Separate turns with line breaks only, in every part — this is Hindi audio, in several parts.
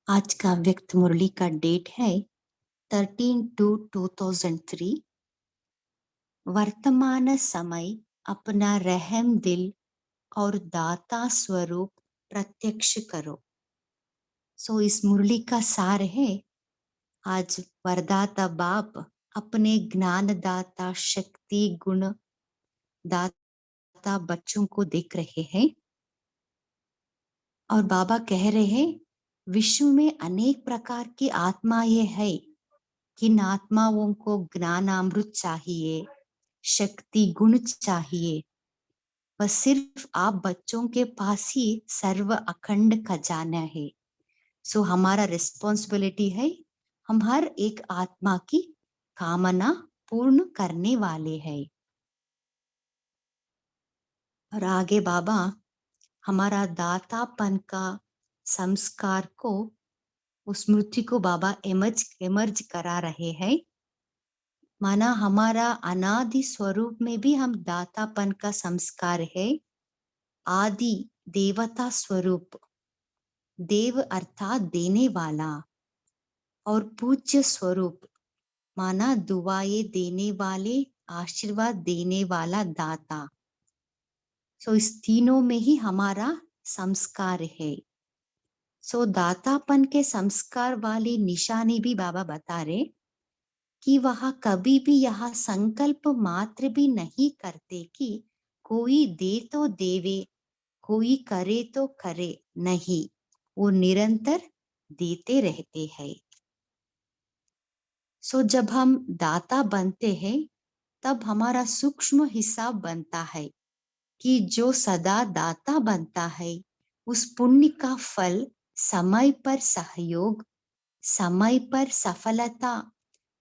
आज का व्यक्त मुरली का डेट है 13/2/2003। वर्तमान समय अपना रहम दिल और दाता स्वरूप प्रत्यक्ष करो। इस मुरली का सार है, आज वरदाता बाप अपने ज्ञान दाता शक्ति गुण दाता बच्चों को देख रहे हैं और बाबा कह रहे हैं विश्व में अनेक प्रकार की आत्माएं है। किन आत्माओं को ज्ञान अमृत चाहिए, शक्ति गुण चाहिए, बस सिर्फ आप बच्चों के पास ही सर्व अखंड खजाना है। हमारा रिस्पॉन्सिबिलिटी है, हम हर एक आत्मा की कामना पूर्ण करने वाले हैं। और आगे बाबा हमारा दातापन का संस्कार को, उस स्मृति को बाबा एमर्ज करा रहे हैं। माना हमारा अनादि स्वरूप में भी हम दातापन का संस्कार है। आदि देवता स्वरूप, देव अर्थात देने वाला, और पूज्य स्वरूप माना दुआएं देने वाले, आशीर्वाद देने वाला दाता। इस तीनों में ही हमारा संस्कार है। दातापन के संस्कार वाली निशानी भी बाबा बता रहे कि वह कभी भी यह संकल्प मात्र भी नहीं करते कि कोई दे तो देवे, कोई करे तो करे, नहीं, वो निरंतर देते रहते हैं। जब हम दाता बनते हैं तब हमारा सूक्ष्म हिसाब बनता है कि जो सदा दाता बनता है उस पुण्य का फल समय पर सहयोग, समय पर सफलता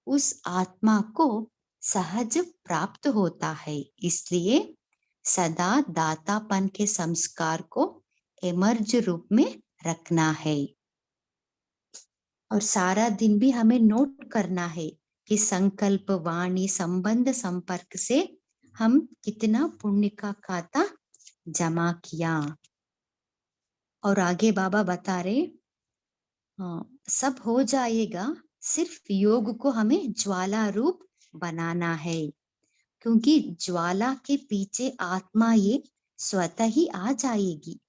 उस आत्मा को सहज प्राप्त होता है। इसलिए सदा दातापन के संस्कार को एमर्ज रूप में रखना है। और सारा दिन भी हमें नोट करना है कि संकल्प वाणी संबंध संपर्क से हम कितना पुण्य का खाता जमा किया। और आगे बाबा बता रहे सब हो जाएगा, सिर्फ योग को हमें ज्वाला रूप बनाना है, क्योंकि ज्वाला के पीछे आत्मा ये स्वतः ही आ जाएगी,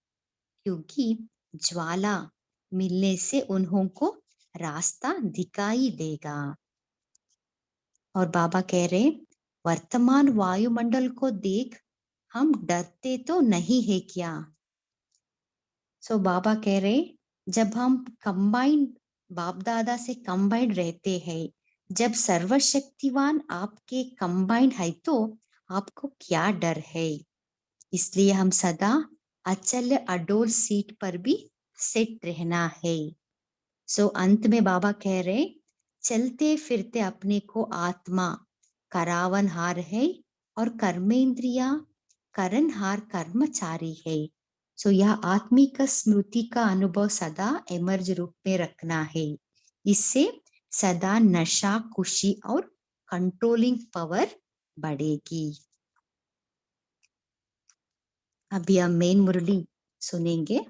क्योंकि ज्वाला मिलने से उन्हों को रास्ता दिखाई देगा। और बाबा कह रहे वर्तमान वायुमंडल को देख हम डरते तो नहीं है क्या। बाबा कह रहे जब हम कंबाइंड बाप दादा से कंबाइंड रहते हैं, जब सर्वशक्तिवान आपके कंबाइंड है तो आपको क्या डर है। इसलिए हम सदा अचल अडोल सीट पर भी सेट रहना है। अंत में बाबा कह रहे चलते फिरते अपने को आत्मा करावनहार है और कर्मेंद्रिया करनहार कर्मचारी है। यह आत्मिक स्मृति का अनुभव सदा एमर्ज रूप में रखना है। इससे सदा नशा, खुशी और कंट्रोलिंग पावर बढ़ेगी। अभी हम मेन मुरली सुनेंगे।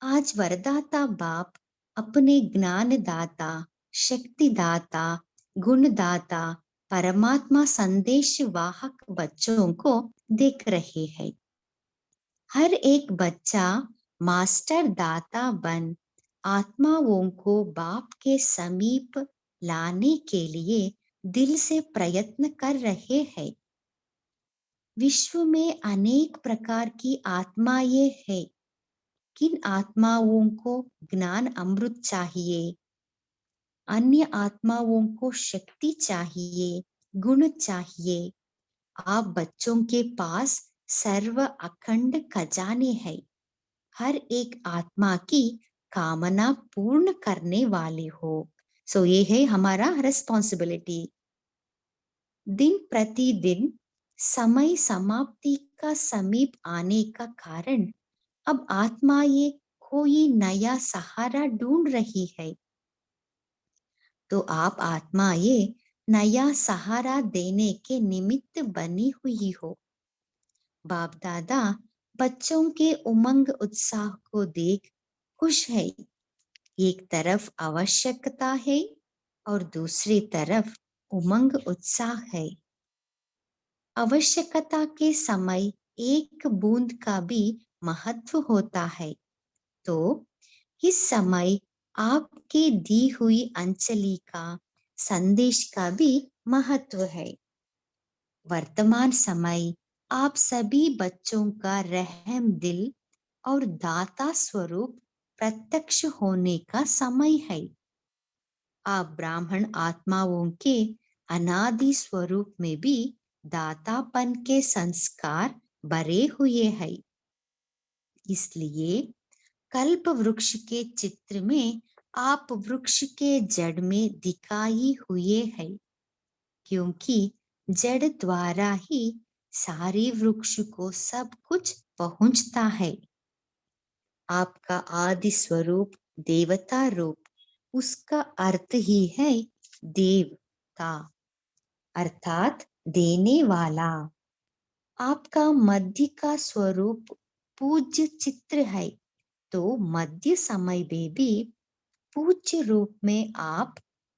आज वरदाता बाप अपने ज्ञान दाता, शक्ति दाता, गुण दाता, परमात्मा संदेश वाहक बच्चों को देख रहे हैं। हर एक बच्चा मास्टर दाता बन आत्माओं को बाप के समीप लाने के लिए दिल से प्रयत्न कर रहे हैं। विश्व में अनेक प्रकार की आत्माएं हैं। किन आत्माओं को ज्ञान अमृत चाहिए, अन्य आत्माओं को शक्ति चाहिए, गुण चाहिए। आप बच्चों के पास सर्व अखंड खजाने हैं। हर एक आत्मा की कामना पूर्ण करने वाले हो। ये है हमारा रिस्पॉन्सिबिलिटी। दिन प्रतिदिन समय समाप्ति का समीप आने का कारण अब आत्मा ये कोई नया सहारा ढूंढ रही है। तो आप आत्मा ये नया सहारा देने के निमित्त बनी हुई हो। बाप दादा बच्चों के उमंग उत्साह को देख खुश है। एक तरफ आवश्यकता है और दूसरी तरफ उमंग उत्साह है। आवश्यकता के समय एक बूंद का भी महत्व होता है, तो इस समय आपके दी हुई अंजलि का संदेश का भी महत्व है। वर्तमान समय आप सभी बच्चों का रहम दिल और दाता स्वरूप प्रत्यक्ष होने का समय है। आप ब्राह्मण आत्माओं के अनादि स्वरूप में भी दातापन के संस्कार भरे हुए हैं। इसलिए कल्प वृक्ष के चित्र में आप वृक्ष के जड़ में दिखाई हुए हैं, क्योंकि जड़ द्वारा ही सारे वृक्ष को सब कुछ पहुंचता है। आपका आदि स्वरूप देवता रूप, उसका अर्थ ही है देवता, अर्थात देने वाला। आपका मध्य का स्वरूप पूज्य चित्र है, तो मध्य समय में भी पूज्य रूप में आप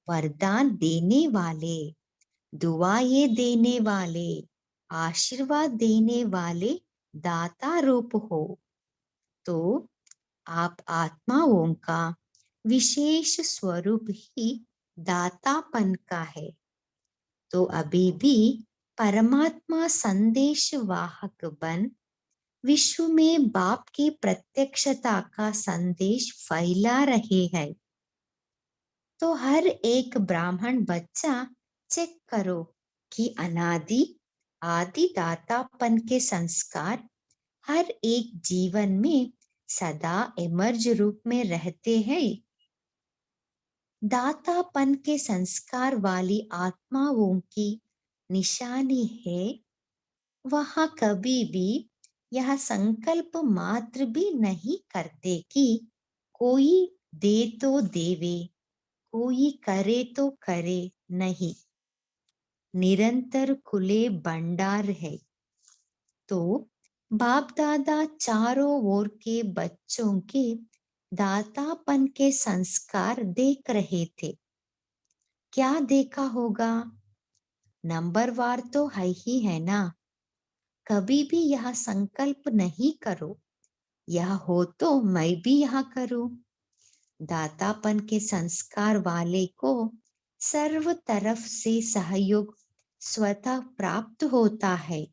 वरदान देने वाले, दुआएं देने वाले, आशीर्वाद देने वाले दाता रूप हो। तो आप आत्माओं का विशेष स्वरूप ही दातापन का है। तो अभी भी परमात्मा संदेश वाहक बन विश्व में बाप की प्रत्यक्षता का संदेश फैला रहे हैं। तो हर एक ब्राह्मण बच्चा चेक करो कि अनादि आदि दातापन के संस्कार हर एक जीवन में सदा एमर्ज रूप में रहते हैं। दातापन के संस्कार वाली आत्माओं की निशानी है, वहां कभी भी यह संकल्प मात्र भी नहीं करते कि कोई दे तो देवे, कोई करे तो करे, नहीं, निरंतर खुले भंडार है। तो बाप दादा चारों ओर के बच्चों के दातापन के संस्कार देख रहे थे। क्या देखा होगा? नंबरवार तो है ही है ना। कभी भी यह संकल्प नहीं करो, यह हो तो मैं भी यह करूं। दातापन के संस्कार वाले को सर्व तरफ से सहयोग स्वतः प्राप्त होता है।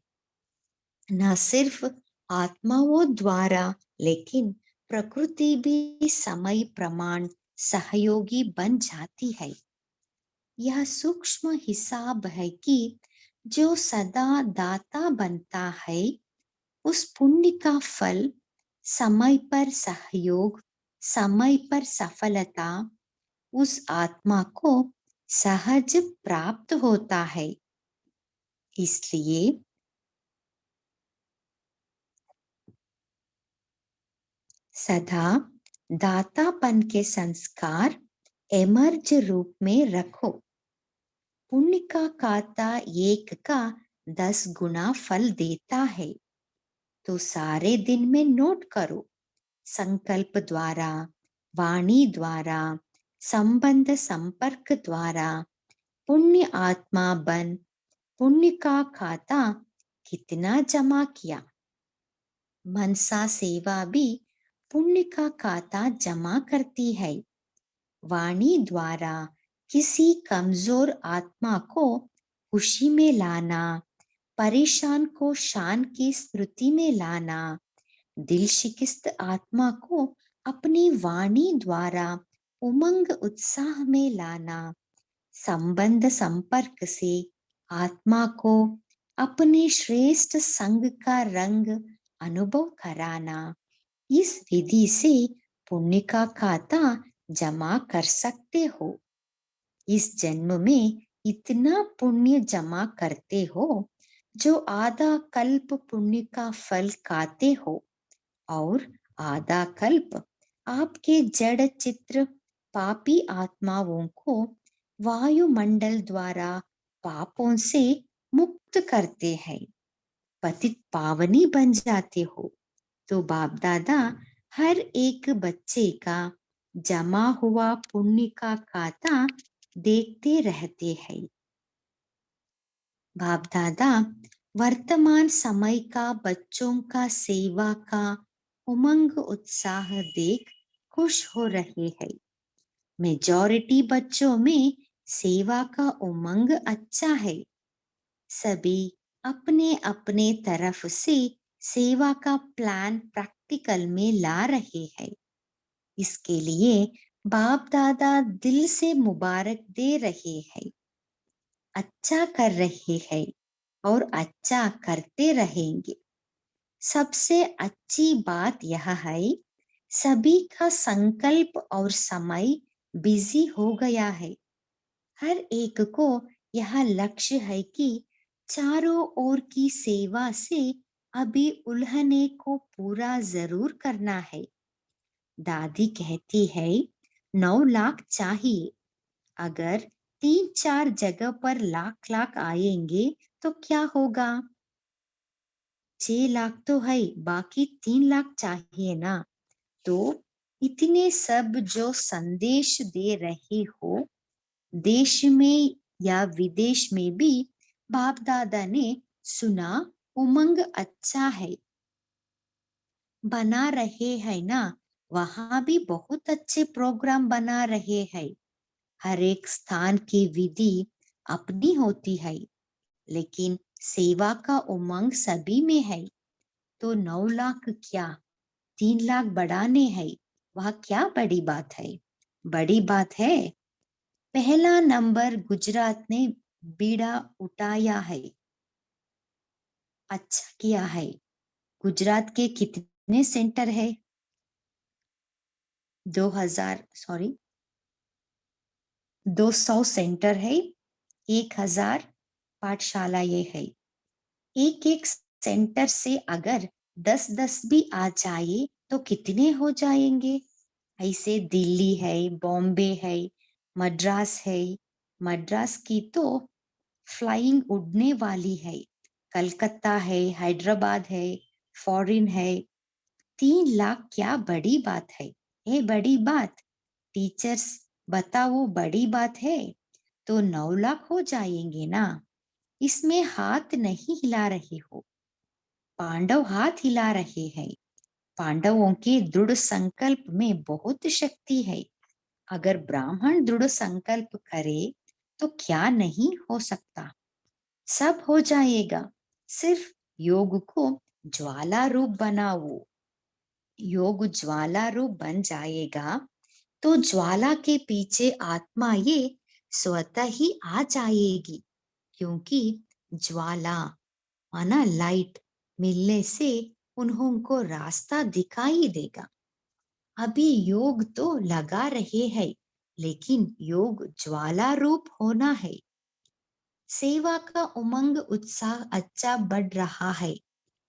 न सिर्फ आत्माओं द्वारा, लेकिन प्रकृति भी समय प्रमाण सहयोगी बन जाती है। यह सूक्ष्म हिसाब है कि जो सदा दाता बनता है, उस पुण्य का फल समय पर सहयोग, समय पर सफलता उस आत्मा को सहज प्राप्त होता है। इसलिए सदा दातापन के संस्कार एमर्ज रूप में रखो। पुण्य का खाता 1 का 10 गुना फल देता है, तो सारे दिन में नोट करो। संकल्प द्वारा, वाणी द्वारा, संबंध संपर्क द्वारा पुण्य आत्मा बन पुण्य का खाता कितना जमा किया। मनसा सेवा भी पुण्य का खाता जमा करती है। वाणी द्वारा किसी कमजोर आत्मा को खुशी में लाना, परेशान को शान की स्मृति में लाना, दिल शिकस्त आत्मा को अपनी वाणी द्वारा उमंग उत्साह में लाना, संबंध संपर्क से आत्मा को अपने श्रेष्ठ संग का रंग अनुभव कराना, इस विधि से पुण्य का खाता जमा कर सकते हो। इस जन्म में इतना पुण्य जमा करते हो जो आधा कल्प पुण्य का फल खाते हो, और आधा कल्प आपके जड़ चित्र पापी आत्माओं को वायुमंडल द्वारा पापों से मुक्त करते हैं, पतित पावनी बन जाते हो। तो बाप दादा हर एक बच्चे का जमा हुआ पुण्य का खाता देखते रहते हैं। बाप दादा वर्तमान समय का बच्चों का सेवा का उमंग उत्साह देख खुश हो रहे हैं। मेजॉरिटी बच्चों में सेवा का उमंग अच्छा है। सभी अपने अपने तरफ से सेवा का प्लान प्रैक्टिकल में ला रहे हैं। इसके लिए बाप दादा दिल से मुबारक दे रहे हैं। अच्छा कर रहे हैं और अच्छा करते रहेंगे। सबसे अच्छी बात यह है सभी का संकल्प और समय बिजी हो गया है। हर एक को यह लक्ष्य है कि चारों ओर की सेवा से अभी उल्हने को पूरा जरूर करना है। दादी कहती है 9 लाख चाहिए। अगर 3-4 जगह पर लाख लाख आएंगे तो क्या होगा? 6 लाख तो है, बाकी 3 लाख चाहिए ना। तो इतने सब जो संदेश दे रहे हो, देश में या विदेश में भी बाप दादा ने सुना उमंग अच्छा है, बना रहे हैं ना। वहां भी बहुत अच्छे प्रोग्राम बना रहे हैं। हर एक स्थान की विधि अपनी होती है, लेकिन सेवा का उमंग सभी में है। तो 9 लाख क्या 3 लाख बढ़ाने हैं, वह क्या बड़ी बात है? बड़ी बात है पहला नंबर गुजरात ने बीड़ा उठाया है। अच्छा किया है। गुजरात के कितने सेंटर है? 200 सेंटर है। 1000 पाठशाला ये है। एक एक सेंटर से अगर 10-10 भी आ जाए तो कितने हो जाएंगे? ऐसे दिल्ली है, बॉम्बे है, मद्रास है। मद्रास की तो फ्लाइंग उड़ने वाली है। कलकत्ता है, हैदराबाद है, फॉरेन है। 3 लाख क्या बड़ी बात है? ये बड़ी बात। टीचर्स बताओ बड़ी बात है। तो 9 लाख हो जाएंगे ना। इसमें हाथ नहीं हिला रहे हो, पांडव हाथ हिला रहे हैं। पांडवों के दृढ़ संकल्प में बहुत शक्ति है। अगर ब्राह्मण दृढ़ संकल्प करे तो क्या नहीं हो सकता, सब हो जाएगा। सिर्फ योग को ज्वाला रूप बनाओ। योग ज्वाला रूप बन जाएगा तो ज्वाला के पीछे आत्मा ये स्वतः ही आ जाएगी, क्योंकि ज्वाला माना लाइट मिलने से उन्हों को रास्ता दिखाई देगा। अभी योग तो लगा रहे हैं, लेकिन योग ज्वाला रूप होना है। सेवा का उमंग उत्साह अच्छा बढ़ रहा है,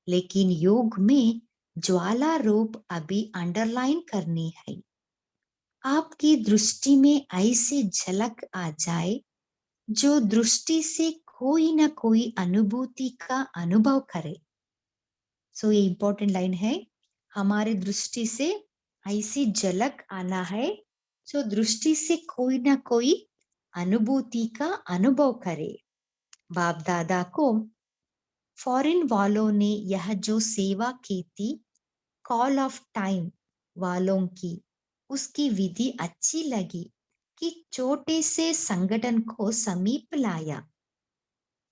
लेकिन योग में ज्वाला रूप अभी अंडरलाइन करनी है। आपकी दृष्टि में ऐसी झलक आ जाए जो दृष्टि से कोई ना कोई अनुभूति का अनुभव करे। सो ये इंपॉर्टेंट लाइन है। हमारे दृष्टि से ऐसी झलक आना है जो दृष्टि से कोई ना कोई अनुभूति का अनुभव करे। बाप दादा को फॉरेन वालों ने यह जो सेवा की थी, कॉल ऑफ टाइम वालों की, उसकी विधि अच्छी लगी कि छोटे से संगठन को समीप लाया।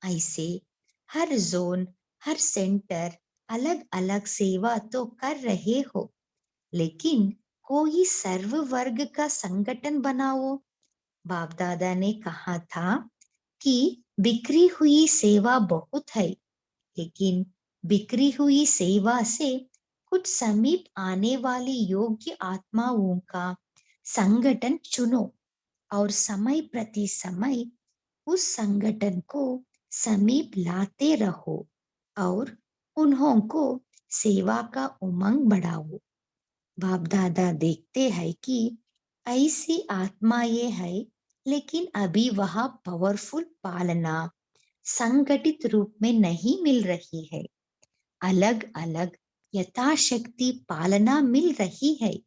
ऐसे हर जोन, हर सेंटर अलग अलग सेवा तो कर रहे हो, लेकिन कोई सर्व वर्ग का संगठन बनाओ। बाप दादा ने कहा था कि बिखरी हुई सेवा बहुत है, लेकिन बिखरी हुई सेवा से कुछ समीप आने वाली योग्य आत्माओं का संगठन चुनो और समय प्रति समय उस संगठन को समीप लाते रहो और उन्हों को सेवा का उमंग बढ़ाओ। बाप दादा देखते हैं कि ऐसी आत्मा ये है, लेकिन अभी वह पावरफुल पालना संगठित रूप में नहीं मिल रही है। अलग अलग यथाशक्ति पालना मिल रही है।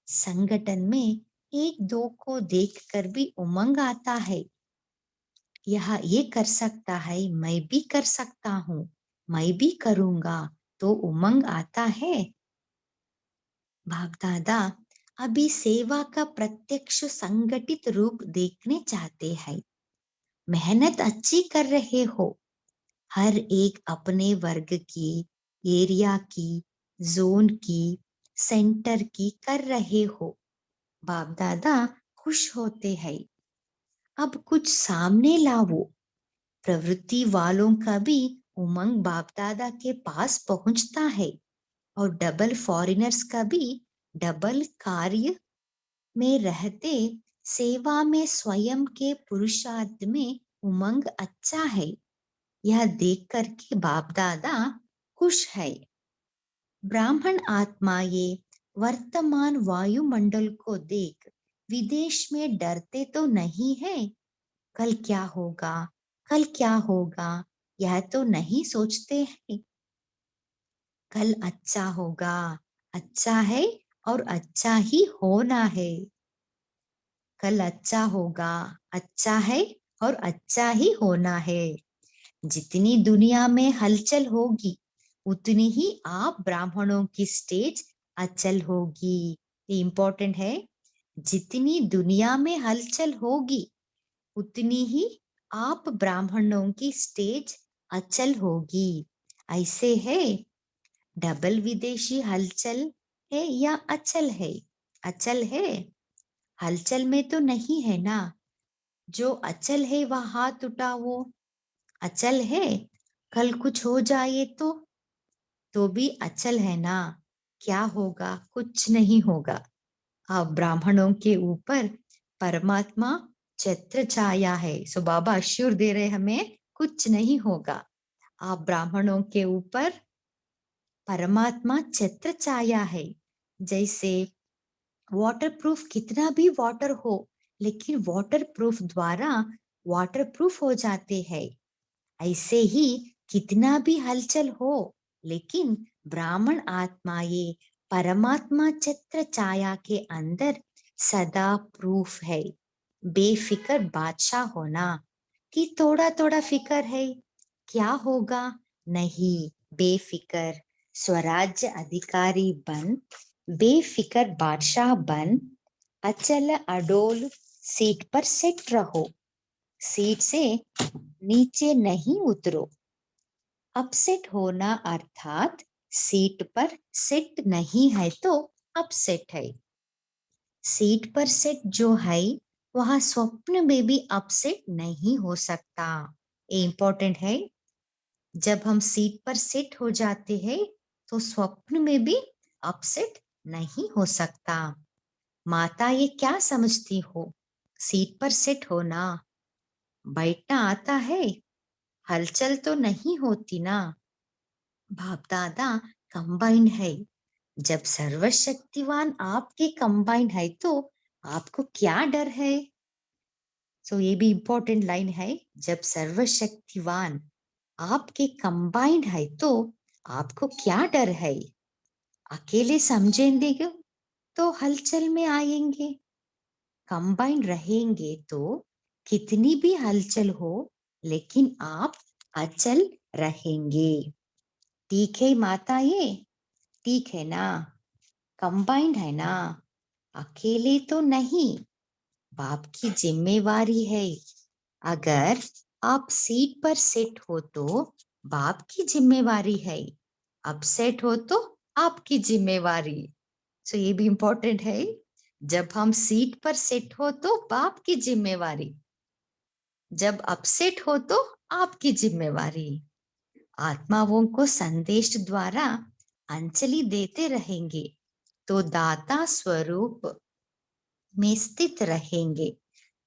संगठन में एक दो को देखकर भी उमंग आता है। यह ये कर सकता है, मैं भी कर सकता हूँ, मैं भी करूंगा, तो उमंग आता है। बाप दादा अभी सेवा का प्रत्यक्ष संगठित रूप देखने चाहते हैं। मेहनत अच्छी कर रहे हो, हर एक अपने वर्ग की, एरिया की, जोन की, सेंटर की कर रहे हो। बाप दादा खुश होते हैं। अब कुछ सामने लाओ। प्रवृत्ति वालों का भी उमंग बाप दादा के पास पहुंचता है, और डबल फॉरेनर्स का भी डबल कार्य में रहते सेवा में स्वयं के पुरुषार्थ में उमंग अच्छा है। यह देख कर के बाप दादा खुश है। ब्राह्मण आत्माएं वर्तमान वायुमंडल को देख विदेश में डरते तो नहीं है। कल क्या होगा, कल क्या होगा, यह तो नहीं सोचते हैं। कल अच्छा होगा, अच्छा है और अच्छा ही होना है। कल अच्छा होगा, अच्छा है और अच्छा ही होना है। जितनी दुनिया में हलचल होगी, उतनी ही आप ब्राह्मणों की स्टेज अचल होगी। ये इंपॉर्टेंट है। जितनी दुनिया में हलचल होगी, उतनी ही आप ब्राह्मणों की स्टेज अचल होगी। ऐसे है। डबल विदेशी हलचल है या अचल है? अचल है। हलचल में तो नहीं है ना। जो अचल है वह हाथ उठाओ। अचल है। कल कुछ हो जाए तो भी अचल है ना। क्या होगा? कुछ नहीं होगा। अब ब्राह्मणों के ऊपर परमात्मा छत्र छाया है। सो बाबा अश्योर दे रहे हमें, कुछ नहीं होगा। आप ब्राह्मणों के ऊपर परमात्मा छत्र छाया है। जैसे वाटरप्रूफ, कितना भी वाटर हो, लेकिन वाटरप्रूफ द्वारा वाटरप्रूफ हो जाते हैं। ऐसे ही कितना भी हलचल हो, लेकिन ब्राह्मण आत्माएं परमात्मा छत्र छाया के अंदर सदा प्रूफ है। बेफिक्र बादशाह होना कि थोड़ा थोड़ा फिकर है, क्या होगा? नहीं, बेफिक्र स्वराज्य अधिकारी बन, बेफिक्र बादशाह बन, अचल अडोल सीट पर सेट रहो। सीट से नीचे नहीं उतरो। अपसेट होना अर्थात सीट पर सेट नहीं है तो अपसेट है। सीट पर सेट जो है वह स्वप्न में भी अपसेट नहीं हो सकता। ये इंपॉर्टेंट है। जब हम सीट पर सेट हो जाते हैं तो स्वप्न में भी अपसेट नहीं हो सकता। माता ये क्या समझती हो? सीट पर सेट होना, बैठना आता है, हलचल तो नहीं होती ना। बाप दादा कंबाइंड है। जब सर्वशक्तिवान आपके कंबाइंड है तो आपको क्या डर है? सो ये भी इंपॉर्टेंट लाइन है। जब सर्वशक्तिवान आपके कंबाइंड है तो आपको क्या डर है? अकेले समझेंगे तो हलचल में आएंगे, कंबाइंड रहेंगे तो कितनी भी हलचल हो, लेकिन आप अचल रहेंगे। ठीक है माता, ये ठीक है ना? कंबाइंड है ना, अकेले तो नहीं। बाप की जिम्मेवारी है। अगर आप सीट पर सेट हो तो बाप की जिम्मेवारी है, अपसेट हो तो आपकी जिम्मेवारी। सो ये भी इंपॉर्टेंट है। जब हम सीट पर सेट हो तो बाप की जिम्मेवारी, जब अपसेट हो तो आपकी जिम्मेवारी। आत्माओं को संदेश द्वारा अंजलि देते रहेंगे तो दाता स्वरूप में स्थित रहेंगे,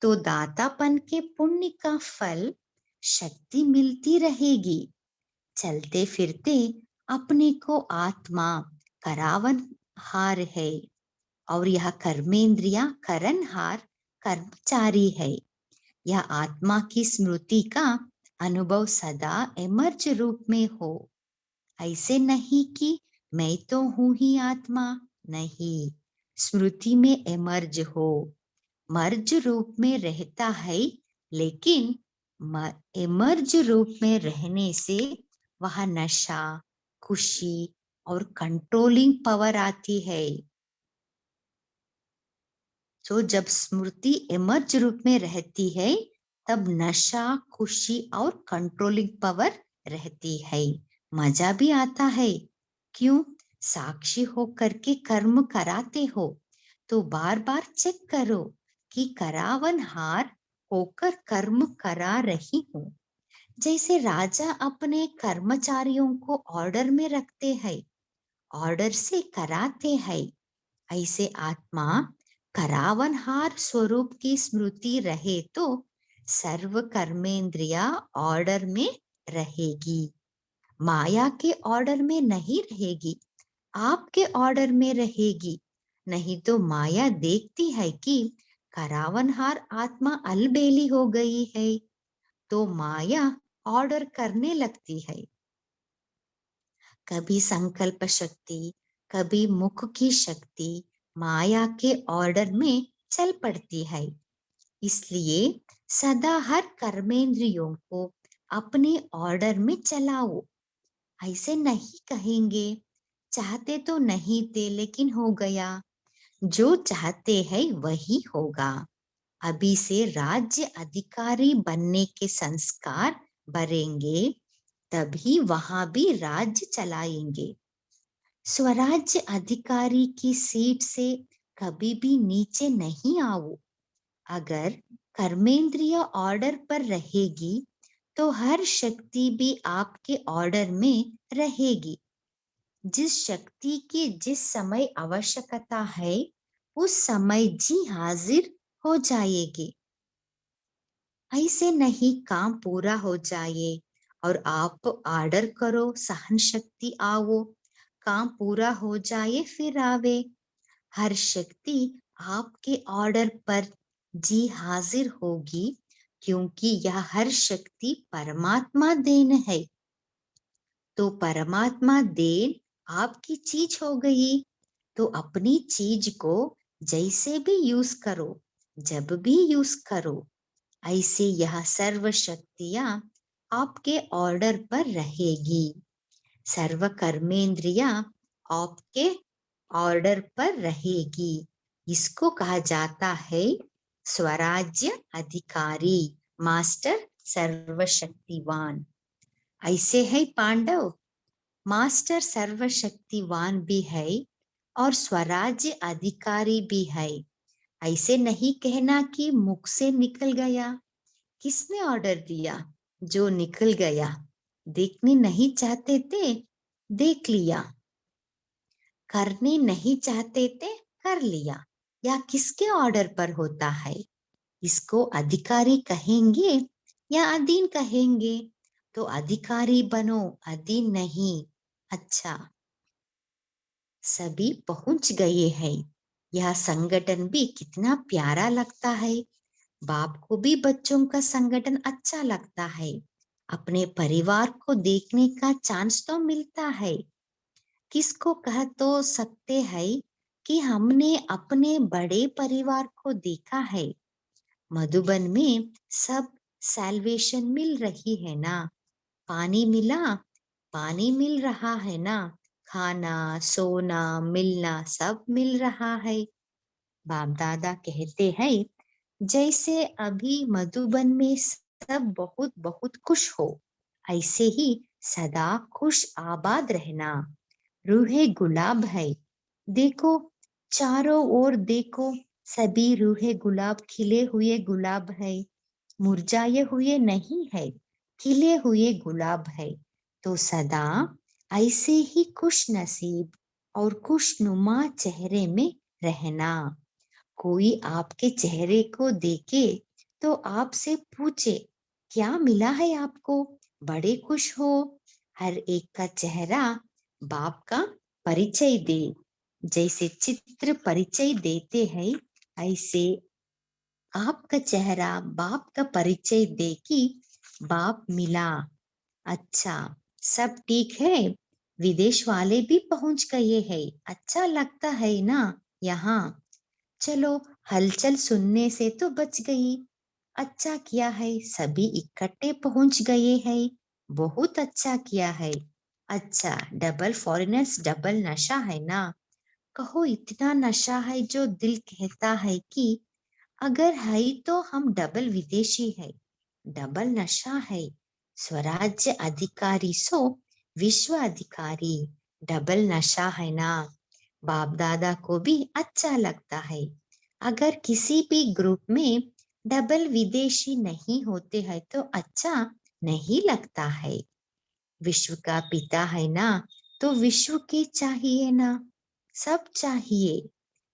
तो दातापन के पुण्य का फल शक्ति मिलती रहेगी। चलते फिरते अपने को आत्मा करावन हार है, और यह कर्मेंद्रिया करणहार कर्मचारी है। यह आत्मा की स्मृति का अनुभव सदा एमर्ज रूप में हो। ऐसे नहीं कि मैं तो हूं ही आत्मा, नहीं। स्मृति में एमर्ज हो, मर्ज रूप में रहता है, लेकिन एमर्ज रूप में रहने से वह नशा, खुशी और कंट्रोलिंग पावर आती है। तो जब स्मृति एमर्ज रूप में रहती है, तब नशा, खुशी और कंट्रोलिंग पावर रहती है। मजा भी आता है। क्यों? साक्षी होकर के कर्म कराते हो, तो बार बार चेक करो कि करावन हार होकर कर्म करा रही हूँ। जैसे राजा अपने कर्मचारियों को ऑर्डर में रखते हैं, ऑर्डर से कराते हैं, ऐसे आत्मा करावनहार स्वरूप की स्मृति रहे तो सर्व कर्मेंद्रिया ऑर्डर में रहेगी, माया के ऑर्डर में नहीं रहेगी, आपके ऑर्डर में रहेगी। नहीं तो माया देखती है कि करावनहार आत्मा अलबेली हो गई है, तो माया ऑर्डर करने लगती है। कभी संकल्प शक्ति, कभी मुख की शक्ति माया के ऑर्डर में चल पड़ती है। इसलिए सदा हर कर्मेंद्रियों को अपने ऑर्डर में चलाओ। ऐसे नहीं कहेंगे चाहते तो नहीं थे लेकिन हो गया, जो चाहते हैं वही होगा। अभी से राज्य अधिकारी बनने के संस्कार भरेंगे, तभी वहां भी राज्य चलाएंगे। स्वराज्य अधिकारी की सीट से कभी भी नीचे नहीं आओ। अगर कर्मेंद्रिय ऑर्डर पर रहेगी, तो हर शक्ति भी आपके ऑर्डर में रहेगी। जिस शक्ति की जिस समय आवश्यकता है, उस समय जी हाजिर हो जाएगी। ऐसे नहीं काम पूरा हो जाए और आप ऑर्डर करो, सहन शक्ति आओ, काम पूरा हो जाए फिर आवे। हर शक्ति आपके ऑर्डर पर जी हाजिर होगी, क्योंकि यह हर शक्ति परमात्मा देन है। तो परमात्मा देन आपकी चीज हो गई, तो अपनी चीज को जैसे भी यूज करो, जब भी यूज करो, ऐसे यह सर्व शक्तियां आपके ऑर्डर पर रहेगी। सर्व कर्मेंद्रिया आपके ऑर्डर पर रहेगी। इसको कहा जाता है स्वराज्य अधिकारी, मास्टर सर्वशक्तिवान। ऐसे है पांडव, मास्टर सर्वशक्तिवान भी है और स्वराज्य अधिकारी भी है। ऐसे नहीं कहना कि मुख से निकल गया। किसने ऑर्डर दिया? जो निकल गया। देखने नहीं चाहते थे, देख लिया। करने नहीं चाहते थे, कर लिया। या किसके ऑर्डर पर होता है? इसको अधिकारी कहेंगे या अधीन कहेंगे? तो अधिकारी बनो, अधीन नहीं। अच्छा, सभी पहुंच गए हैं। यह संगठन भी कितना प्यारा लगता है। बाप को भी बच्चों का संगठन अच्छा लगता है। अपने परिवार को देखने का चांस तो मिलता है। किसको कह तो सकते हैं कि हमने अपने बड़े परिवार को देखा है। मधुबन में सब सैल्वेशन मिल रही है ना? पानी मिला, पानी मिल रहा है ना? खाना, सोना, मिलना सब मिल रहा है। बाप दादा कहते हैं जैसे अभी मधुबन में सब बहुत बहुत खुश हो, ऐसे ही सदा खुश आबाद रहना। रूहे गुलाब है। देखो, चारों ओर देखो, सभी रूहे गुलाब खिले हुए गुलाब है, मुरझाए हुए नहीं है, खिले हुए गुलाब है। तो सदा ऐसे ही खुश नसीब और खुशनुमा चेहरे में रहना। कोई आपके चेहरे को देखे तो आपसे पूछे क्या मिला है आपको, बड़े खुश हो। हर एक का चेहरा बाप का परिचय दे। जैसे चित्र परिचय देते हैं, ऐसे आपका चेहरा बाप का परिचय दे कि बाप मिला। अच्छा, सब ठीक है। विदेश वाले भी पहुंच गए हैं, अच्छा लगता है ना? यहाँ। चलो, हलचल सुनने से तो बच गई। अच्छा किया है सभी इकट्ठे पहुंच गए हैं। बहुत अच्छा किया है। अच्छा, डबल फॉरेनर्स डबल नशा है ना। कहो, इतना नशा है जो दिल कहता है कि अगर है तो हम डबल विदेशी है। डबल नशा है। स्वराज्य अधिकारी सो विश्व अधिकारी। डबल नशा है ना। बाप दादा को भी अच्छा लगता है। अगर किसी भी ग्रुप में डबल विदेशी नहीं होते हैं तो अच्छा नहीं लगता है। विश्व का पिता है ना, तो विश्व की चाहिए ना। सब चाहिए।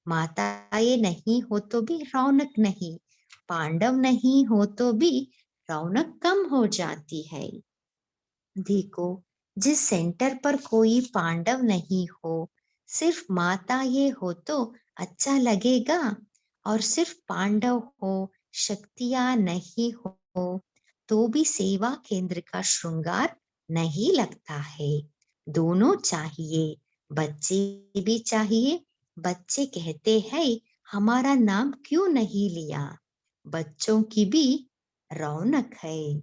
माताएं नहीं हो तो भी रौनक नहीं। पांडव नहीं हो तो भी रौनक कम हो जाती है। देखो, जिस सेंटर पर कोई पांडव नहीं हो, सिर्फ माता ये हो तो अच्छा लगेगा। और सिर्फ पांडव हो, शक्तियां नहीं हो, तो भी सेवा केंद्र का श्रृंगार नहीं लगता है। दोनों चाहिए। बच्चे भी चाहिए। बच्चे कहते हैं, हमारा नाम क्यों नहीं लिया। बच्चों की भी रौनक है।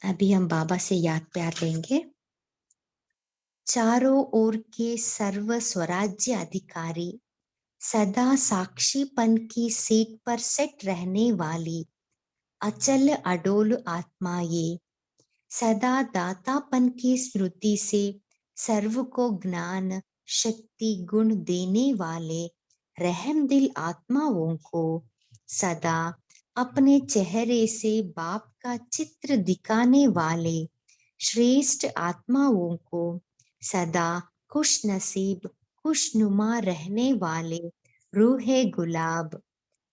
अभी हम बाबा से याद प्यार लेंगे। चारों ओर के सर्व स्वराज्य अधिकारी, सदा साक्षीपन की सीट पर सेट रहने वाली अचल अडोल आत्मा ये, सदा दातापन की स्मृति से सर्व को ज्ञान शक्ति गुण देने वाले रहम दिल आत्माओं को सदा अपने चेहरे से बाप का चित्र दिखाने वाले श्रेष्ठ आत्माओं को सदा खुश नसीब खुशनुमा रहने वाले रूहे गुलाब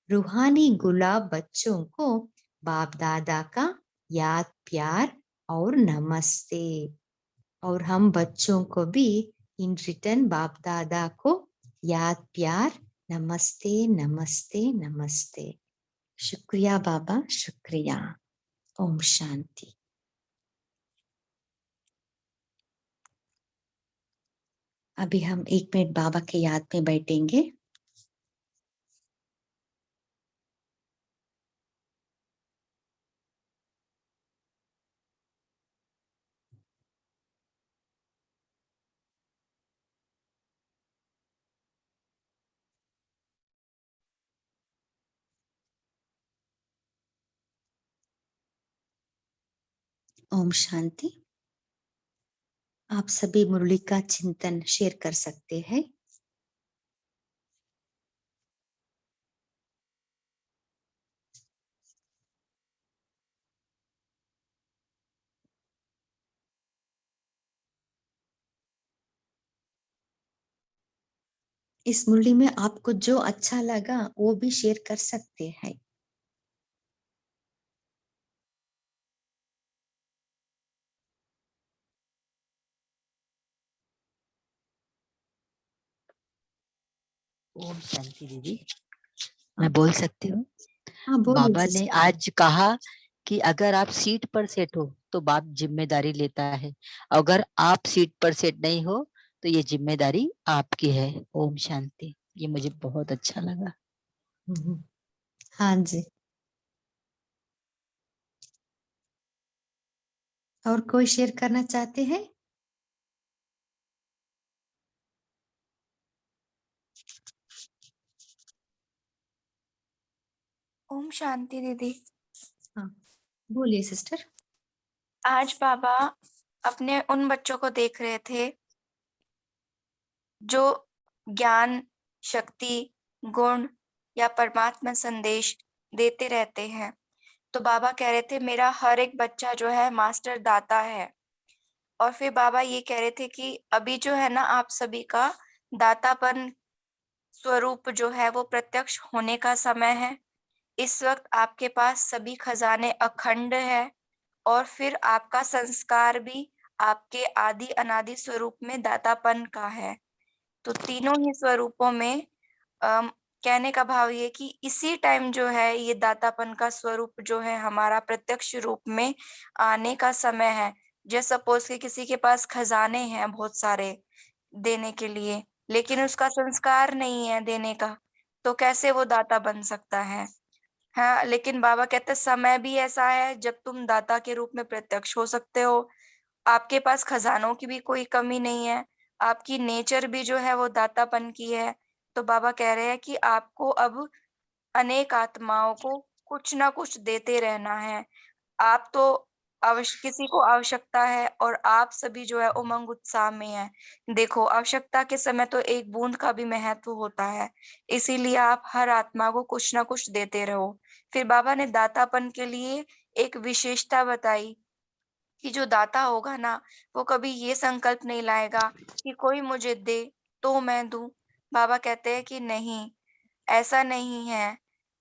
रूहानी गुलाब बच्चों को बाप दादा का याद प्यार और नमस्ते। और हम बच्चों को भी इन रिटर्न बाप दादा को याद प्यार नमस्ते नमस्ते नमस्ते। शुक्रिया बाबा, शुक्रिया। ओम शांति। अभी हम 1 मिनट बाबा के याद में बैठेंगे। ओम शांति। आप सभी मुरली का चिंतन शेयर कर सकते हैं। इस मुरली में आपको जो अच्छा लगा वो भी शेयर कर सकते हैं।
ओम शांति दीदी, मैं बोल सकती हूँ?
हाँ, बोलिए
बाबा ने
सिस्टर।
आज कहा कि अगर आप सीट पर सेट हो तो बाप जिम्मेदारी लेता है, अगर आप सीट पर सेट नहीं हो तो ये जिम्मेदारी आपकी है। ओम शांति। ये मुझे बहुत अच्छा लगा।
हाँ जी। और कोई शेयर करना चाहते हैं?
ओम शांति दीदी।
हाँ, बोलिए सिस्टर।
आज बाबा अपने उन बच्चों को देख रहे थे जो ज्ञान, शक्ति, गुण या परमात्मा संदेश देते रहते हैं। तो बाबा कह रहे थे मेरा हर एक बच्चा जो है मास्टर दाता है। और फिर बाबा ये कह रहे थे कि अभी जो है ना आप सभी का दातापन स्वरूप जो है वो प्रत्यक्ष होने का समय है। इस वक्त आपके पास सभी खजाने अखंड है और फिर आपका संस्कार भी आपके आदि अनादि स्वरूप में दातापन का है। तो तीनों ही स्वरूपों में अम, कहने का भाव ये कि इसी टाइम जो है ये दातापन का स्वरूप जो है हमारा प्रत्यक्ष रूप में आने का समय है। जैसे सपोज कि किसी के पास खजाने हैं बहुत सारे, देने के लिए, लेकिन उसका संस्कार नहीं है देने का, तो कैसे वो दाता बन सकता है? हाँ, लेकिन बाबा कहते हैं समय भी ऐसा है जब तुम दाता के रूप में प्रत्यक्ष हो सकते हो। आपके पास खजानों की भी कोई कमी नहीं है, आपकी नेचर भी जो है वो दातापन की है। तो बाबा कह रहे हैं कि आपको अब अनेक आत्माओं को कुछ ना कुछ देते रहना है। आप तो किसी को आवश्यकता है और आप सभी जो है उमंग उत्साह में हैं। देखो, आवश्यकता के समय तो एक बूंद का भी महत्व होता है, इसीलिए आप हर आत्मा को कुछ ना कुछ देते रहो। फिर बाबा ने दातापन के लिए एक विशेषता बताई कि जो दाता होगा ना, वो कभी ये संकल्प नहीं लाएगा कि कोई मुझे दे तो मैं दूं। बाबा कहते हैं कि नहीं, ऐसा नहीं है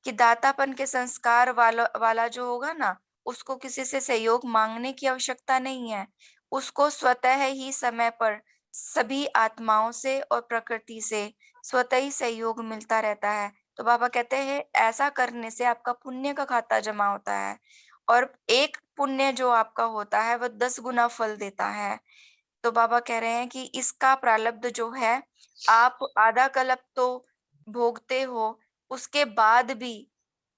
कि दातापन के संस्कार वाला वाला जो होगा ना, उसको किसी से सहयोग मांगने की आवश्यकता नहीं है। उसको स्वतः ही समय पर सभी आत्माओं से और प्रकृति से स्वतः ही सहयोग मिलता रहता है। तो बाबा कहते हैं ऐसा करने से आपका पुण्य का खाता जमा होता है और एक पुण्य जो आपका होता है वह 10 गुना फल देता है। तो बाबा कह रहे हैं कि इसका प्रारब्ध जो है, आप आधा कल्प तो भोगते हो, उसके बाद भी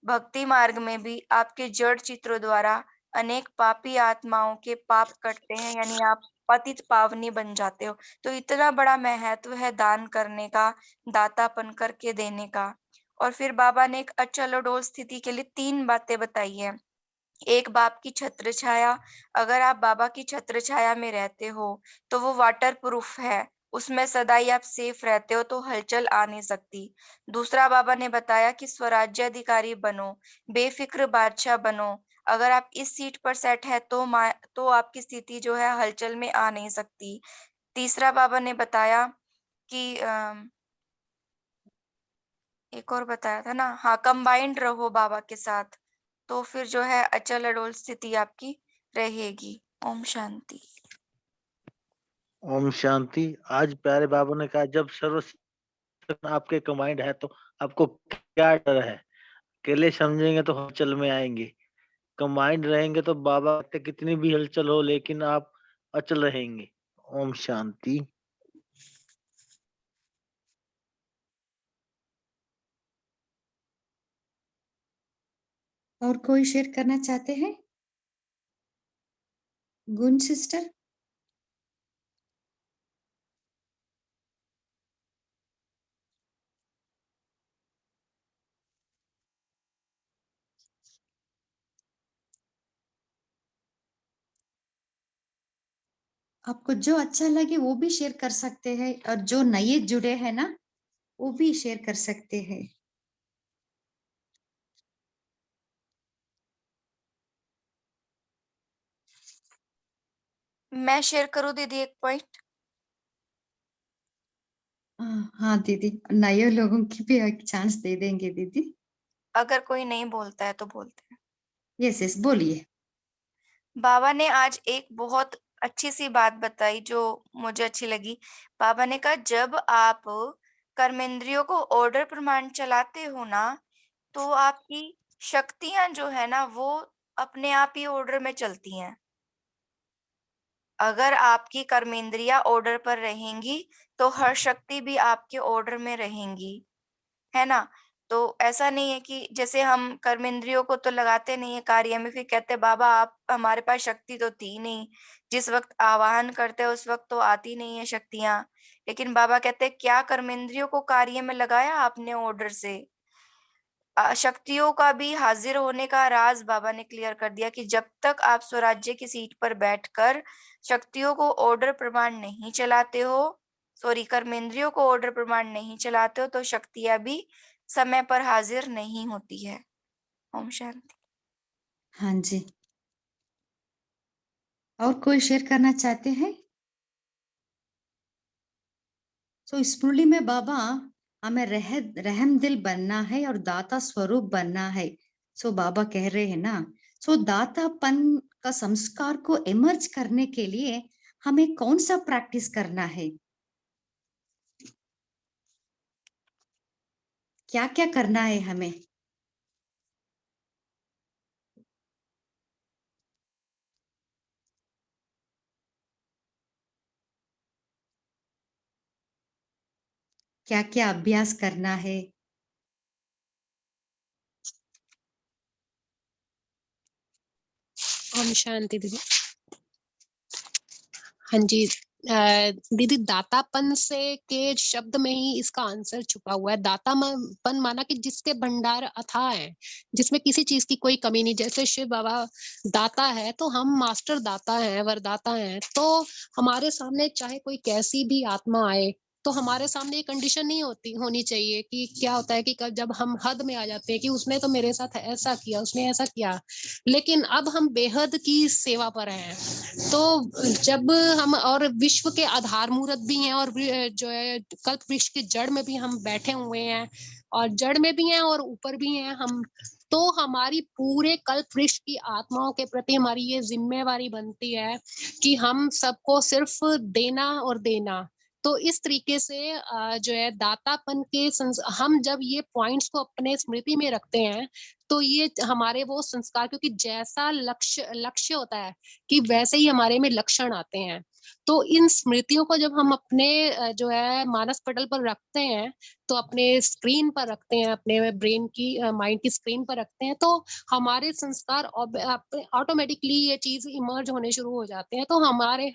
भक्ति मार्ग में भी आपके जड़ चित्रों द्वारा अनेक पापी आत्माओं के पाप कटते हैं, यानी आप पतित पावनी बन जाते हो। तो इतना बड़ा महत्व है दान करने का, दातापन करके देने का। और फिर बाबा ने एक अचल अडोल स्थिति के लिए 3 बातें बताई हैं। एक बाप की छत्र छाया, अगर आप बाबा की छत्र छाया में रहते हो तो वो वाटर प्रूफ है, उसमें सदा ही आप सेफ रहते हो, तो हलचल आ नहीं सकती। दूसरा बाबा ने बताया कि स्वराज्य अधिकारी बनो, बेफिक्र बादशाह बनो। अगर आप इस सीट पर सेट है तो आपकी स्थिति जो है हलचल में आ नहीं सकती। तीसरा बाबा ने बताया कि एक और बताया था ना, हाँ, कंबाइंड रहो बाबा के साथ, तो फिर जो है अचल अडोल स्थिति आपकी रहेगी। ओम शांति।
ओम शांति। आज प्यारे बाबा ने कहा जब सर्व आपके कमांड है तो आपको क्या डर है। अकेले समझेंगे तो हलचल में आएंगे, कमांड रहेंगे तो बाबा कहते कितनी भी हलचल हो लेकिन आप अचल रहेंगे। ओम शांति।
और कोई शेयर करना चाहते हैं? गुण सिस्टर। आपको जो अच्छा लगे वो भी शेयर कर सकते हैं, और जो नए जुड़े हैं ना, वो भी शेयर कर सकते हैं।
मैं शेयर करूँ दीदी एक पॉइंट?
हाँ दीदी, नए लोगों की भी एक चांस दे देंगे दीदी।
अगर कोई नहीं बोलता है तो बोलते हैं।
यस यस, बोलिए।
बाबा ने आज एक बहुत अच्छी सी बात बताई जो मुझे अच्छी लगी। बाबा ने कहा जब आप कर्मेंद्रियों को ऑर्डर प्रमाण चलाते हो ना, तो आपकी शक्तियां जो है ना वो अपने आप ही ऑर्डर में चलती हैं। अगर आपकी कर्मेंद्रियां ऑर्डर पर रहेंगी तो हर शक्ति भी आपके ऑर्डर में रहेंगी, है ना? तो ऐसा नहीं है कि जैसे हम कर्मेंद्रियों को तो लगाते नहीं है कार्य में, फिर कहते हैं बाबा आप हमारे पास शक्ति तो थी नहीं, जिस वक्त आवाहन करते हैं उस वक्त तो आती नहीं है शक्तियां। लेकिन बाबा कहते हैं क्या कर्मेंद्रियों को कार्य में लगाया आपने ऑर्डर से? शक्तियों का भी हाजिर होने का राज बाबा ने क्लियर कर दिया कि जब तक आप स्वराज्य की सीट पर बैठकर शक्तियों को ऑर्डर प्रमाण नहीं चलाते हो, सॉरी, कर्मेंद्रियों को ऑर्डर प्रमाण नहीं चलाते हो, तो शक्तियां भी समय पर हाजिर नहीं होती है। ओम शांति।
हाँ जी, और कोई शेयर करना चाहते हैं? सो इस मुरली में बाबा हमें रहम दिल बनना है और दाता स्वरूप बनना है। सो बाबा कह रहे हैं ना, सो दातापन का संस्कार को इमर्ज करने के लिए हमें कौन सा प्रैक्टिस करना है, क्या क्या करना है हमें? क्या क्या अभ्यास करना है?
ओम शांति दीदी। हाँ जी, दीदी दातापन से के शब्द में ही इसका आंसर छुपा हुआ है। दातापन माना कि जिसके भंडार अथाह है, जिसमें किसी चीज की कोई कमी नहीं। जैसे शिव बाबा दाता है तो हम मास्टर दाता हैं, वरदाता हैं। तो हमारे सामने चाहे कोई कैसी भी आत्मा आए, तो हमारे सामने ये कंडीशन नहीं होनी चाहिए कि क्या होता है कि जब हम हद में आ जाते हैं कि उसने तो मेरे साथ ऐसा किया, उसने ऐसा किया। लेकिन अब हम बेहद की सेवा पर हैं। तो जब हम और विश्व के आधार मूर्त भी हैं, और जो है कल्प वृक्ष की जड़ में भी हम बैठे हुए हैं, और जड़ में भी हैं और ऊपर भी हैं हम। तो हमारी पूरे कल्प वृक्ष की आत्माओं के प्रति हमारी ये जिम्मेवारी बनती है कि हम सबको सिर्फ देना और देना। तो इस तरीके से जो है दातापन के हम जब ये पॉइंट्स को अपने स्मृति में रखते हैं, तो ये हमारे वो संस्कार, क्योंकि जैसा लक्ष्य होता है कि वैसे ही हमारे में लक्षण आते हैं। तो इन स्मृतियों को जब हम अपने जो है मानस पटल पर रखते हैं, तो अपने स्क्रीन पर रखते हैं, अपने ब्रेन की माइंड की स्क्रीन पर रखते हैं, तो हमारे संस्कार ऑटोमेटिकली ये चीज इमर्ज होने शुरू हो जाते हैं। तो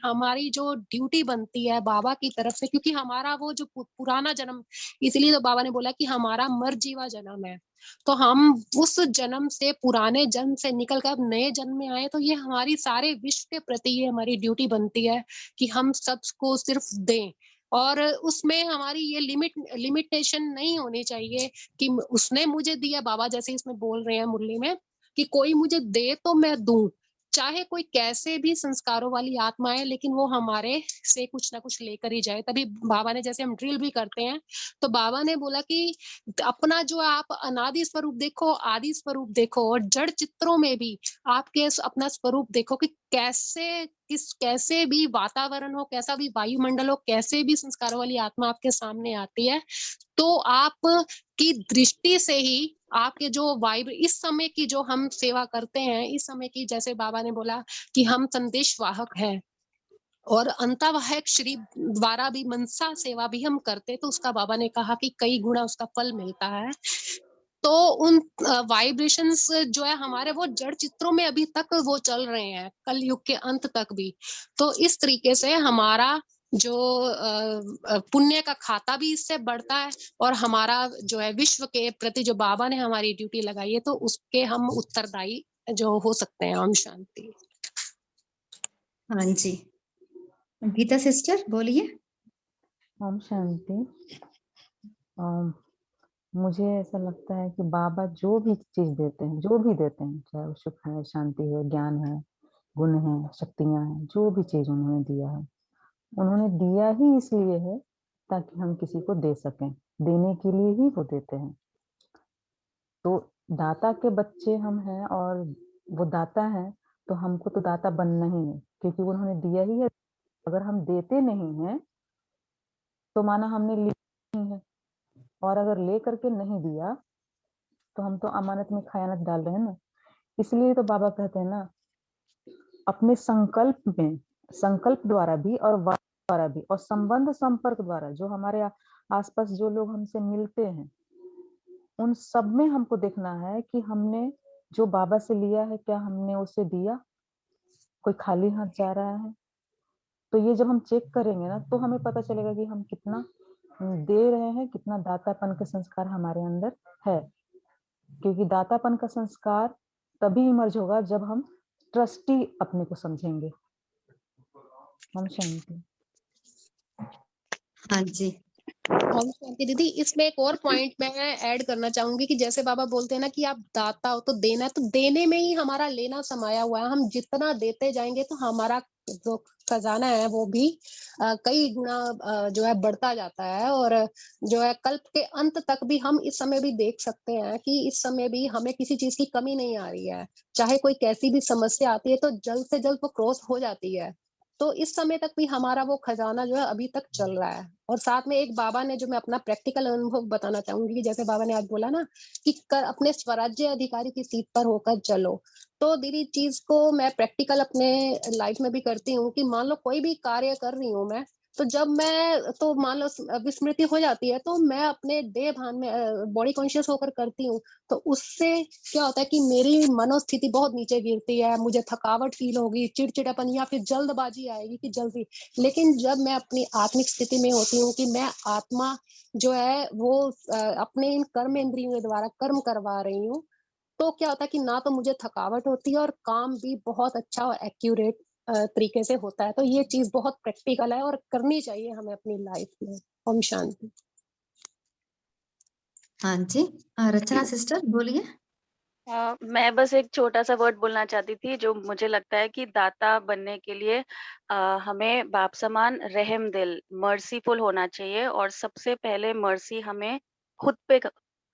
हमारी जो ड्यूटी बनती है बाबा की तरफ से, क्योंकि हमारा वो जो पुराना जन्म, इसलिए तो बाबा ने बोला कि हमारा मर जीवा जन्म है। तो हम उस जन्म से, पुराने जन्म से निकल कर अब नए जन्म में आए, तो ये हमारी सारे विश्व के प्रति ये हमारी ड्यूटी बनती है कि हम सबको सिर्फ दें। और उसमें हमारी ये लिमिटेशन नहीं होनी चाहिए कि उसने मुझे दिया, बाबा जैसे इसमें बोल रहे हैं मुरली में कि कोई मुझे दे तो मैं दूं, चाहे कोई कैसे भी संस्कारों वाली आत्मा है, लेकिन वो हमारे से कुछ ना कुछ लेकर ही जाए। तभी बाबा ने, जैसे हम ड्रिल भी करते हैं, तो बाबा ने बोला कि अपना जो आप अनादि स्वरूप देखो, आदि स्वरूप देखो, और जड़ चित्रों में भी आपके अपना स्वरूप देखो कि कैसे भी वातावरण हो, कैसा भी वायुमंडल हो, कैसे भी संस्कारों वाली आत्मा आपके सामने आती है, तो आप की दृष्टि से ही आपके जो वाइब, इस समय की जो हम सेवा करते हैं, इस समय की, जैसे बाबा ने बोला कि हम संदेश वाहक हैं, और अंतवाहक श्री द्वारा भी मनसा सेवा भी हम करते, तो उसका बाबा ने कहा कि कई गुना उसका फल मिलता है। तो उन वाइब्रेशंस जो है हमारे, वो जड़ चित्रों में अभी तक वो चल रहे हैं, कल युग के अंत तक भी। तो इस तरीके से हमारा जो पुण्य का खाता भी इससे बढ़ता है, और हमारा जो है विश्व के प्रति जो बाबा ने हमारी ड्यूटी लगाई है, तो उसके हम उत्तरदायी जो हो सकते हैं। ओम शांति।
हाँ जी, गीता सिस्टर बोलिए।
ओम शांति। मुझे ऐसा लगता है कि बाबा जो भी चीज देते हैं, जो भी देते हैं, चाहे वो सुख है, शांति है, ज्ञान है, गुण है, शक्तियां हैं, जो भी चीज उन्होंने दिया है, उन्होंने दिया ही इसलिए है ताकि हम किसी को दे सकें, देने के लिए ही वो देते हैं। तो दाता के बच्चे हम हैं, और वो दाता हैं, तो हमको तो दाता बनना ही है, क्योंकि उन्होंने दिया ही है। अगर हम देते नहीं हैं तो माना हमने लिया नहीं है, और अगर ले करके नहीं दिया तो हम तो अमानत में खयानत डाल रहे हैं ना। इसलिए तो बाबा कहते हैं ना, अपने संकल्प में, संकल्प द्वारा भी और वाणी द्वारा भी, और संबंध संपर्क द्वारा, जो हमारे आसपास जो लोग हमसे मिलते हैं, उन सब में हमको देखना है कि हमने जो बाबा से लिया है, क्या हमने उसे दिया? कोई खाली हाथ जा रहा है? तो ये जब हम चेक करेंगे ना, तो हमें पता चलेगा कि हम कितना दे रहे हैं, कितना दातापन का संस्कार हमारे अंदर है। क्योंकि दातापन का संस्कार तभी इमर्ज होगा जब हम ट्रस्टी अपने को समझेंगे। हम शांति।
हाँ जी,
ओम शांति दीदी। इसमें एक और पॉइंट मैं ऐड करना चाहूंगी कि जैसे बाबा बोलते हैं ना कि आप दाता हो तो देना, तो देने में ही हमारा लेना समाया हुआ है। हम जितना देते जाएंगे तो हमारा जो खजाना है वो भी कई गुना जो है बढ़ता जाता है। और जो है कल्प के अंत तक भी हम इस समय भी देख सकते हैं कि इस समय भी हमें किसी चीज की कमी नहीं आ रही है। चाहे कोई कैसी भी समस्या आती है तो जल्द से जल्द वो क्रॉस हो जाती है। तो इस समय तक भी हमारा वो खजाना जो है अभी तक चल रहा है। और साथ में एक बाबा ने, जो मैं अपना प्रैक्टिकल अनुभव बताना चाहूंगी, कि जैसे बाबा ने आज बोला ना कि अपने स्वराज्य अधिकारी की सीट पर होकर चलो। तो दीदी चीज को मैं प्रैक्टिकल अपने लाइफ में भी करती हूँ कि मान लो कोई भी कार्य कर रही हूँ मैं, तो जब मैं तो मान लो विस्मृति हो जाती है, तो मैं अपने देह भान में बॉडी कॉन्शियस होकर करती हूँ, तो उससे क्या होता है कि मेरी मनोस्थिति बहुत नीचे गिरती है, मुझे थकावट फील होगी, चिड़चिड़ापन या फिर जल्दबाजी आएगी कि जल्दी। लेकिन जब मैं अपनी आत्मिक स्थिति में होती हूँ कि मैं आत्मा जो है वो अपने इन कर्म इंद्रियों के द्वारा कर्म करवा रही हूँ, तो क्या होता है कि ना तो मुझे थकावट होती है और काम भी बहुत अच्छा और एक्यूरेट तरीके से होता है। तो ये चीज़ बहुत प्रैक्टिकल है और करनी चाहिए हमें अपनी लाइफ में। ओम शांति।
हाँ जी, रचना सिस्टर बोलिए।
मैं बस एक छोटा-सा वर्ड बोलना चाहती थी, जो मुझे लगता है कि दाता बनने के लिए हमें बाप समान रहम दिल, मर्सीफुल होना चाहिए और सबसे पहले मर्सी हमें खुद पे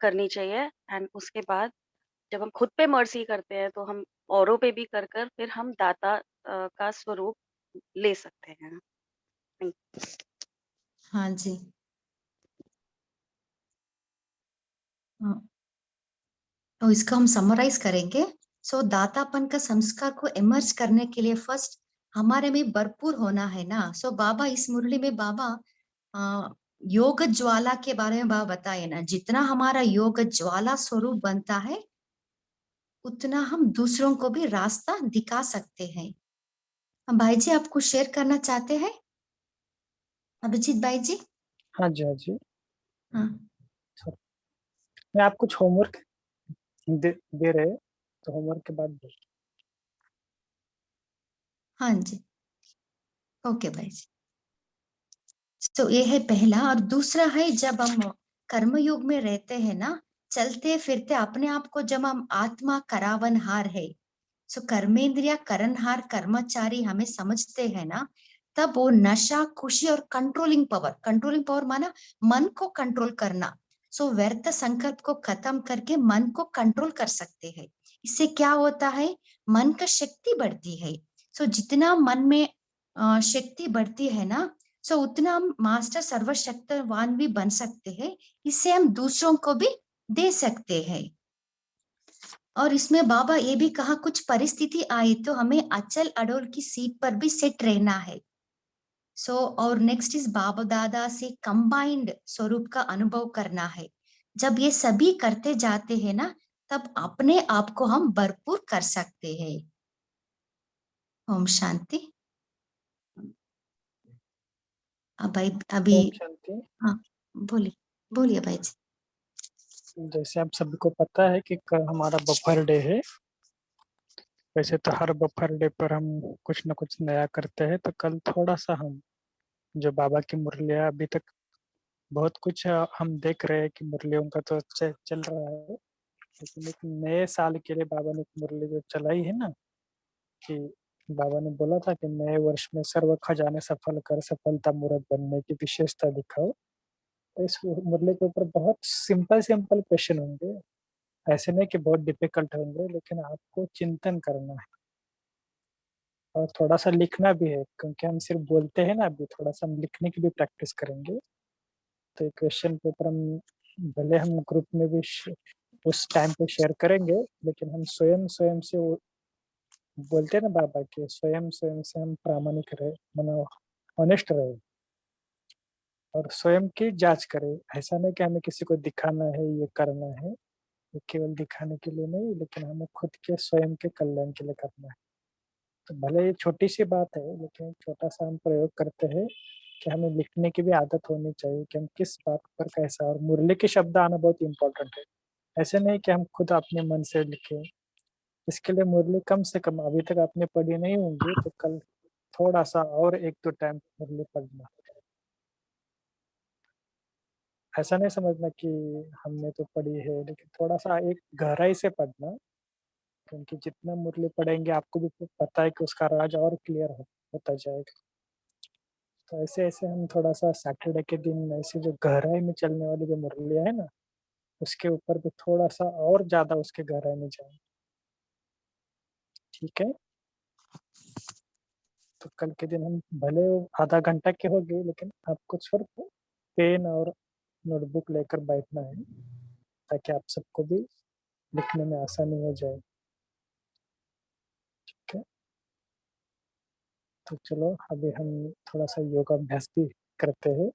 करनी चाहिए एंड उसके बाद जब हम खुद पे मर्सी करते हैं, तो हम औरों पे भी कर कर फिर हम दाता का स्वरूप ले सकते हैं। थैंक
हाँ जी। हाँ, तो इसको हम समराइज करेंगे। सो दातापन का संस्कार को इमर्ज करने के लिए फर्स्ट हमारे में भरपूर होना है ना। सो बाबा इस मुरली में बाबा योग ज्वाला के बारे में बाबा बताए ना, जितना हमारा योग ज्वाला स्वरूप बनता है उतना हम दूसरों को भी रास्ता दिखा सकते हैं। भाई जी आप कुछ शेयर करना चाहते हैं? अभिजीत भाई जी।
हाँ जी, हाँ जी।
हाँ
मैं आपको कुछ होमवर्क दे रहे हैं, तो होमवर्क के बाद
हाँ जी, ओके भाई जी। तो ये है पहला। और दूसरा है जब हम कर्मयोग में रहते हैं ना, चलते फिरते अपने आप को जब हम आत्मा करावनहार है, सो कर्मेंद्रिया करणहार कर्मचारी हमें समझते हैं ना, तब वो नशा खुशी और कंट्रोलिंग पावर माना मन को कंट्रोल करना। सो व्यर्थ संकल्प को खत्म करके मन को कंट्रोल कर सकते हैं। इससे क्या होता है, मन का शक्ति बढ़ती है। सो जितना मन में शक्ति बढ़ती है ना, सो उतना हम मास्टर सर्वशक्तिवान भी बन सकते हैं। इससे हम दूसरों को भी दे सकते हैं। और इसमें बाबा ये भी कहा कुछ परिस्थिति आई तो हमें अचल अडोल की सीट पर भी सेट रहना है। सो और नेक्स्ट इज बाबा दादा से कंबाइंड स्वरूप का अनुभव करना है। जब ये सभी करते जाते हैं ना, तब अपने आप को हम भरपूर कर सकते हैं। ओम शांति। भाई अभी
ओम शांति।
हाँ बोलिए बोलिए भाई जी।
जैसे आप सभी को पता है कि कल हमारा बफर डे है। वैसे तो हर बफर डे पर हम कुछ न कुछ नया करते हैं, तो कल थोड़ा सा हम जो बाबा की मुरलियाँ अभी तक बहुत कुछ हम देख रहे हैं कि मुरलियों का तो चल रहा है, लेकिन एक नए साल के लिए बाबा ने एक मुरली जो चलाई है ना, कि बाबा ने बोला था कि नए वर्ष में सर्व खजाने सफल कर सफलता मूर्त बनने की विशेषता दिखाओ। तो इस मुरली के ऊपर बहुत सिंपल सिंपल क्वेश्चन होंगे, ऐसे नहीं कि बहुत डिफिकल्ट होंगे, लेकिन आपको चिंतन करना है और थोड़ा सा लिखना भी है, क्योंकि हम सिर्फ बोलते हैं ना, अभी थोड़ा सा हम लिखने की भी प्रैक्टिस करेंगे। तो ये क्वेश्चन पेपर हम भले हम ग्रुप में भी उस टाइम पे शेयर करेंगे, लेकिन हम स्वयं स्वयं से वो बोलते हैं ना बाबा के, स्वयं स्वयं से हम प्रामाणिक रहे, मनो ऑनेस्ट रहे और स्वयं की जांच करें। ऐसा नहीं कि हमें किसी को दिखाना है, ये करना है, ये केवल दिखाने के लिए नहीं, लेकिन हमें खुद के स्वयं के कल्याण के लिए करना है। तो भले ये छोटी सी बात है, लेकिन छोटा सा हम प्रयोग करते हैं कि हमें लिखने की भी आदत होनी चाहिए कि हम किस बात पर कैसा, और मुरली के शब्द आना बहुत इंपॉर्टेंट है। ऐसे नहीं कि हम खुद अपने मन से लिखें, इसके लिए मुरली कम से कम अभी तक आपने पढ़ी नहीं होंगी, तो कल थोड़ा सा और एक दो टाइम मुरली पढ़ना। ऐसा नहीं समझना कि हमने तो पढ़ी है, लेकिन थोड़ा सा एक गहराई से पढ़ना, क्योंकि जितना मुरली पढ़ेंगे आपको भी पता है कि उसका राज और क्लियर होता जाएगा। तो ऐसे ऐसे हम थोड़ा सा सैटरडे के दिन ऐसे जो गहराई में चलने वाली जो मुरलियाँ है ना, उसके ऊपर भी थोड़ा सा और ज्यादा उसके गहराई में जाए। ठीक है, तो कल के दिन हम भले आधा घंटा के हो गए, लेकिन आपको सिर्फ पेन और नोटबुक लेकर बैठना है, ताकि आप सबको भी लिखने में आसानी हो जाए। ठीक है, तो चलो अभी हम थोड़ा सा योगाभ्यास भी करते हैं।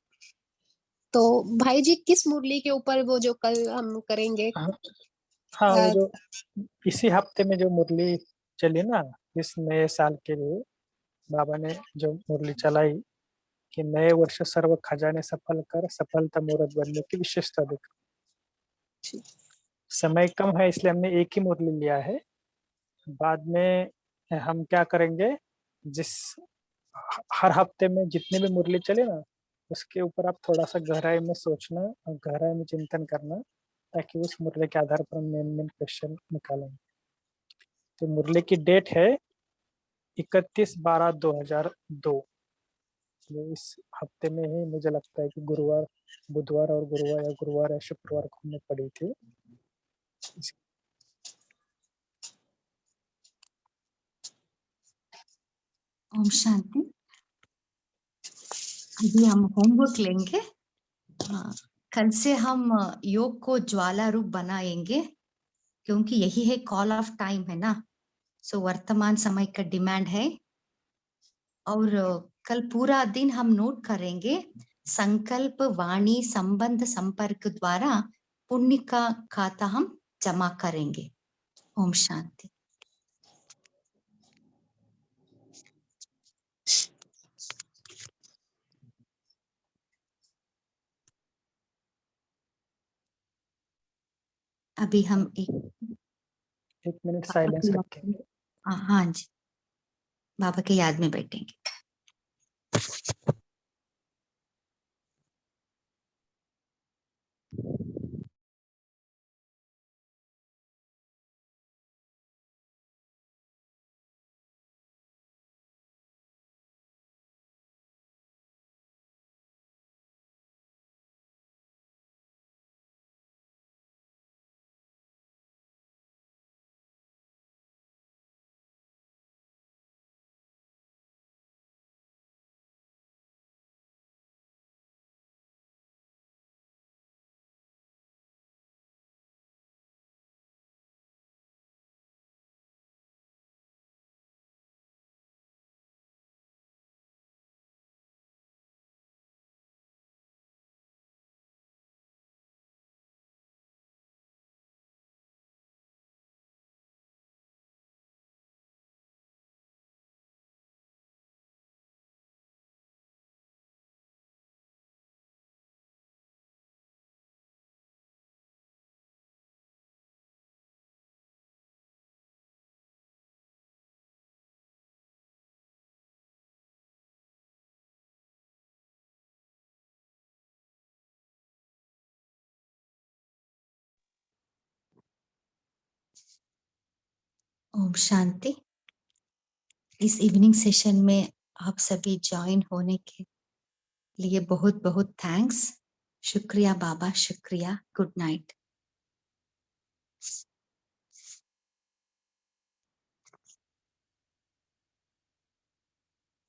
तो भाई जी किस मुरली के ऊपर वो जो कल हम करेंगे?
हाँ, वो
अ,
जो इसी हफ्ते में जो मुरली चली ना, इस नए साल के लिए बाबा ने जो मुरली चलाई कि नए वर्ष सर्व खजाने सफल कर, सफलता मुहूर्त बनने की विशेषता देख। समय कम है इसलिए हमने एक ही मुरली लिया है। बाद में हम क्या करेंगे, जिस हर हफ्ते में जितने भी मुरली चले ना, उसके ऊपर आप थोड़ा सा गहराई में सोचना और गहराई में चिंतन करना, ताकि उस मुरली के आधार पर हम मेन क्वेश्चन निकालेंगे। तो मुरली की डेट है 31/12/2002। ये इस हफ्ते में ही मुझे लगता है कि गुरुवार, बुधवार और गुरुवार, या गुरुवार या शुक्रवार को हमने पढ़ी थी।
ओम शांति। अभी हम होमवर्क लेंगे। कल से हम योग को ज्वाला रूप बनाएंगे, क्योंकि यही है कॉल ऑफ टाइम है ना। सो वर्तमान समय का डिमांड है। और कल पूरा दिन हम नोट करेंगे, संकल्प वाणी संबंध संपर्क द्वारा पुण्य का खाता हम जमा करेंगे। ओम शांति। अभी हम
एक मिनट साइलेंस रखेंगे।
हाँ जी, बाबा के याद में बैठेंगे। ओम शांति। इस इवनिंग सेशन में आप सभी ज्वाइन होने के लिए बहुत बहुत थैंक्स। शुक्रिया बाबा, शुक्रिया। Good night.